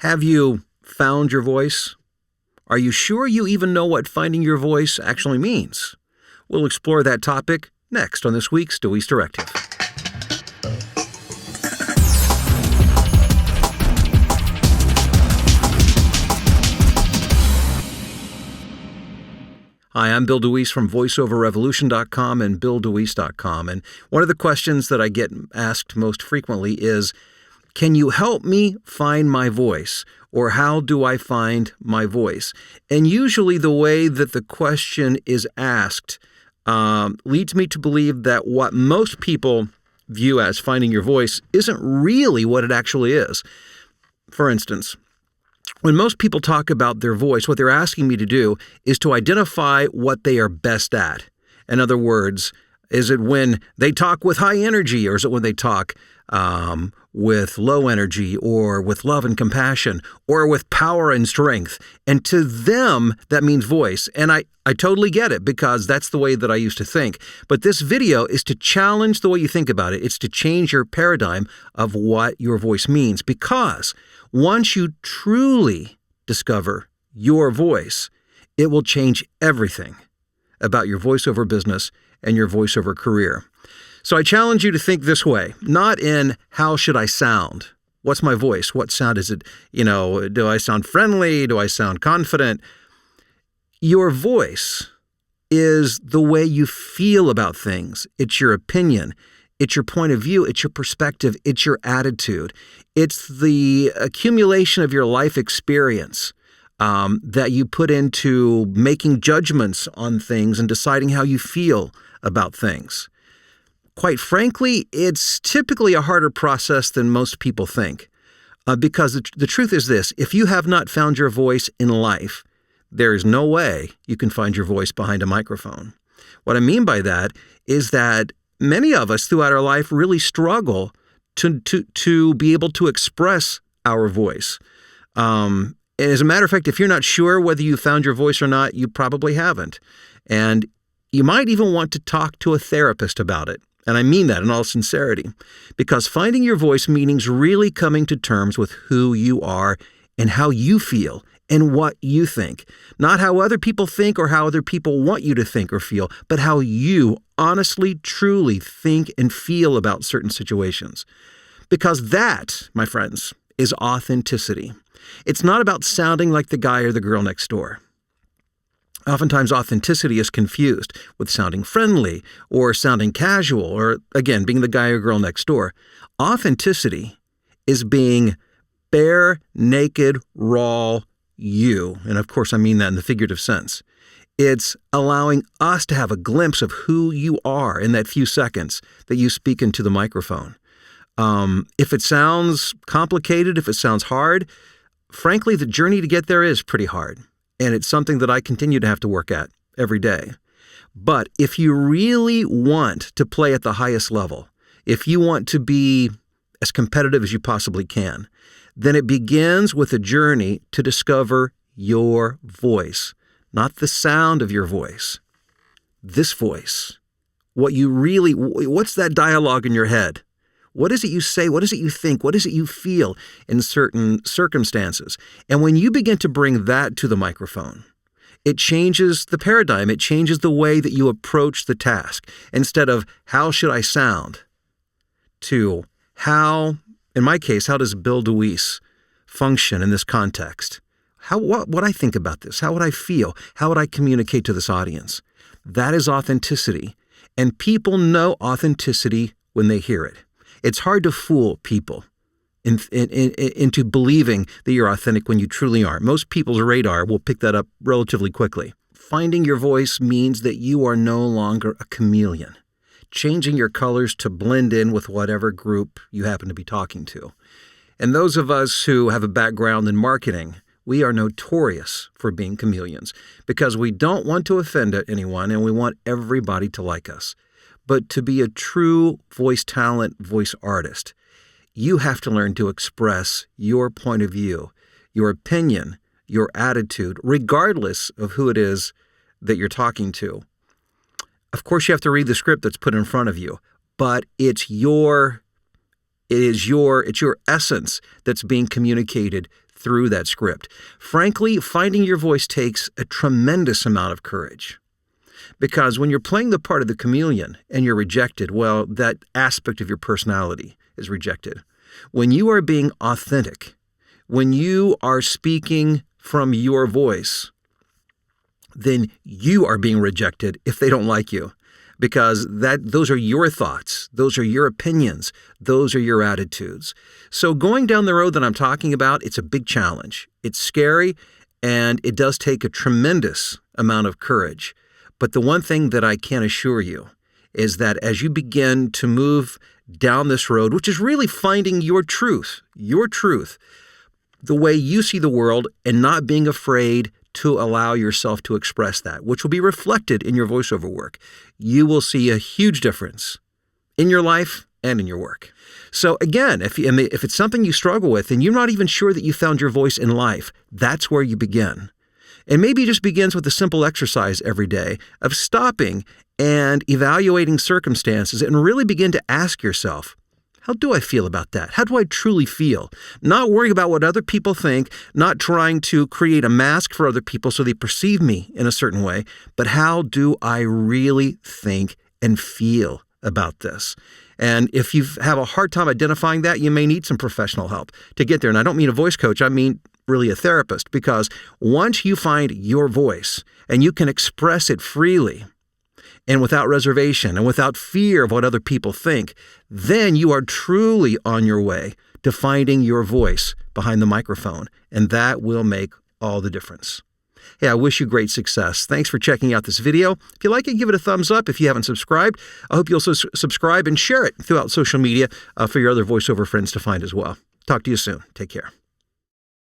Have you found your voice? Are you sure you even know what finding your voice actually means? We'll explore that topic next on this week's Deweese Directive. Hi, I'm Bill Deweese from VoiceOverRevolution.com and BillDeweese.com. And one of the questions that I get asked most frequently is, can you help me find my voice? Or how do I find my voice? And usually the way that the question is asked leads me to believe that what most people view as finding your voice isn't really what it actually is. For instance, when most people talk about their voice, what they're asking me to do is to identify what they are best at. In other words, is it when they talk with high energy, or is it when they talk with low energy, or with love and compassion, or with power and strength? And to them, that means voice. And I totally get it, because that's the way that I used to think. But this video is to challenge the way you think about it. It's to change your paradigm of what your voice means. Because once you truly discover your voice, it will change everything about your voiceover business and your voiceover career. So I challenge you to think this way, not in how should I sound? What's my voice? What sound is it? Do I sound friendly? Do I sound confident? Your voice is the way you feel about things. It's your opinion. It's your point of view. It's your perspective. It's your attitude. It's the accumulation of your life experience that you put into making judgments on things and deciding how you feel about things. Quite frankly, it's typically a harder process than most people think. Because the truth is this: if you have not found your voice in life, there is no way you can find your voice behind a microphone. What I mean by that is that many of us throughout our life really struggle to be able to express our voice. And as a matter of fact, if you're not sure whether you found your voice or not, you probably haven't. And you might even want to talk to a therapist about it. And I mean that in all sincerity, because finding your voice means really coming to terms with who you are and how you feel and what you think. Not how other people think or how other people want you to think or feel, but how you honestly, truly think and feel about certain situations. Because that, my friends, is authenticity. It's not about sounding like the guy or the girl next door. Oftentimes, authenticity is confused with sounding friendly or sounding casual or, again, being the guy or girl next door. Authenticity is being bare, naked, raw you. And of course, I mean that in the figurative sense. It's allowing us to have a glimpse of who you are in that few seconds that you speak into the microphone. If it sounds complicated, if it sounds hard, frankly, the journey to get there is pretty hard. And it's something that I continue to have to work at every day. But if you really want to play at the highest level, if you want to be as competitive as you possibly can, then it begins with a journey to discover your voice, not the sound of your voice. This voice, what's that dialogue in your head? What is it you say? What is it you think? What is it you feel in certain circumstances? And when you begin to bring that to the microphone, it changes the paradigm. It changes the way that you approach the task. Instead of how should I sound, to how, in my case, how does Bill Deweese function in this context? What I think about this? How would I feel? How would I communicate to this audience? That is authenticity. And people know authenticity when they hear it. It's hard to fool people into believing that you're authentic when you truly are. Most people's radar will pick that up relatively quickly. Finding your voice means that you are no longer a chameleon, changing your colors to blend in with whatever group you happen to be talking to. And those of us who have a background in marketing, we are notorious for being chameleons because we don't want to offend anyone and we want everybody to like us. But to be a true voice talent, voice artist, you have to learn to express your point of view, your opinion, your attitude, regardless of who it is that you're talking to. Of course, you have to read the script that's put in front of you, but it's your It's your essence that's being communicated through that script. Frankly, finding your voice takes a tremendous amount of courage. Because when you're playing the part of the chameleon and you're rejected, well, that aspect of your personality is rejected. When you are being authentic, when you are speaking from your voice, then you are being rejected if they don't like you. Because those are your thoughts, those are your opinions, those are your attitudes. So going down the road that I'm talking about, it's a big challenge. It's scary, and it does take a tremendous amount of courage. But the one thing that I can assure you is that as you begin to move down this road, which is really finding your truth, the way you see the world, and not being afraid to allow yourself to express that, which will be reflected in your voiceover work, you will see a huge difference in your life and in your work. So again, if it's something you struggle with and you're not even sure that you found your voice in life, that's where you begin. And maybe it just begins with a simple exercise every day of stopping and evaluating circumstances and really begin to ask yourself, how do I feel about that? How do I truly feel? Not worrying about what other people think, not trying to create a mask for other people so they perceive me in a certain way, but how do I really think and feel about this? And if you have a hard time identifying that, you may need some professional help to get there. And I don't mean a voice coach, I mean really a therapist, because once you find your voice and you can express it freely, and without reservation and without fear of what other people think, then you are truly on your way to finding your voice behind the microphone, and that will make all the difference. Hey, I wish you great success. Thanks for checking out this video. If you like it, give it a thumbs up. If you haven't subscribed, I hope you'll also subscribe and share it throughout social media for your other voiceover friends to find as well. Talk to you soon. Take care.